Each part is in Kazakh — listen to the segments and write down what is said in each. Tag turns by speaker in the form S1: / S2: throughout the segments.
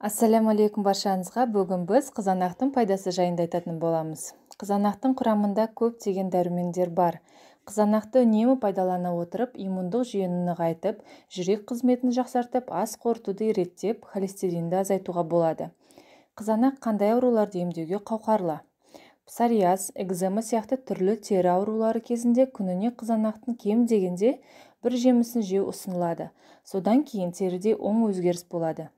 S1: Ассаляму алейкум баршаңызға. Бүгін біз қызанақтың пайдасы жайында айтатын боламыз. Қызанақтың құрамында көптеген дәрумендер бар. Қызанақты үнемі пайдалана отырып, иммундық жүйені нығайтып, жүрек қызметін жақсартып, ас қорытуды реттеп, холестеринді азайтуға болады. Қызанақ қандай ауруларды емдеуге қауқарлы? Псориаз, экзема сияқты түрлі тері аурулары кезінде күніне қызанақтың кем дегенде бір жемісін жеу ұсынылады. Содан кейін теріде оң өзгеріс болады.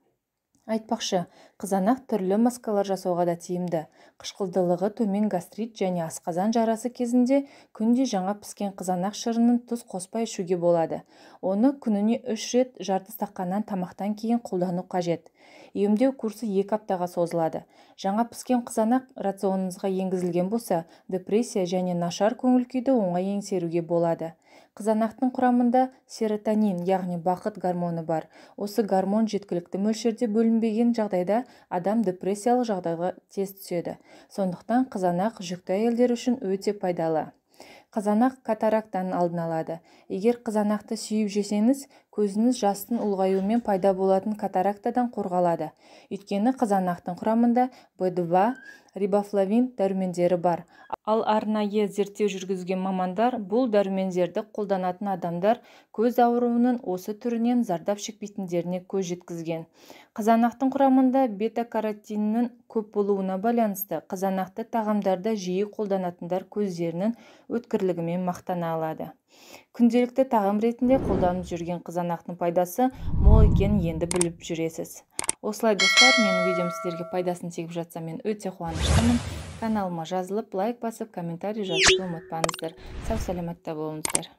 S1: Айтпақшы, қызанақ түрлі маскалар жасауға да тиімді. Қышқылдылығы төмен гастрит және асқазан жарасы кезінде күнде жаңа піскен қызанақ шырынын тұз қоспай ішуге болады. Оны күніне 3 рет жарты стақаннан тамақтан кейін қолдану қажет. Емдеу курсы 2 аптаға созылады. Жаңа піскен қызанақ рационыңызға енгізілген болса, депрессия және нашар көңіл күйді оңай еңсеруге болады. Қызанақтың құрамында серотонин, яғни бақыт гормоны бар. Осы гормон жеткілікті мөлшерде бөлінбеген жағдайда адам депрессиялық жағдайға тез түседі. Сондықтан қызанақ жүкті әйелдер үшін өте пайдалы. Қызанақ катарактаны алдын алады. Егер қызанақты сүйіп жесеңіз, көзіңіз жастың ұлғаюымен пайда болатын катарактадан қорғалады. Өйткені қызанақтың құрамында В2, рибофлавин дәрумендері бар. Ал арнайы зерттеу жүргізген мамандар бұл дәрумендерді қолданатын адамдар көз ауруының осы түрінен зардап шекпейтіндеріне көз жеткізген. Қызанақтың құрамында бета-каротиннің көп болуына байланысты қызанақты тағамдарда жиі қолданатындар көздерінің өткірлігімен мақтана алады. Күнделікті тағам ретінде қолданып жүрген қызанақтың пайдасы мол екенін енді біліп жүресіз. Осылай достар, менің видеом сіздерге пайдасын тигізіп жатса, мен өте қуаныштымын. Каналыма жазылып, лайк басып, комментарий жазуды ұмытпаңыздар. Сау саламатта болыңыздар.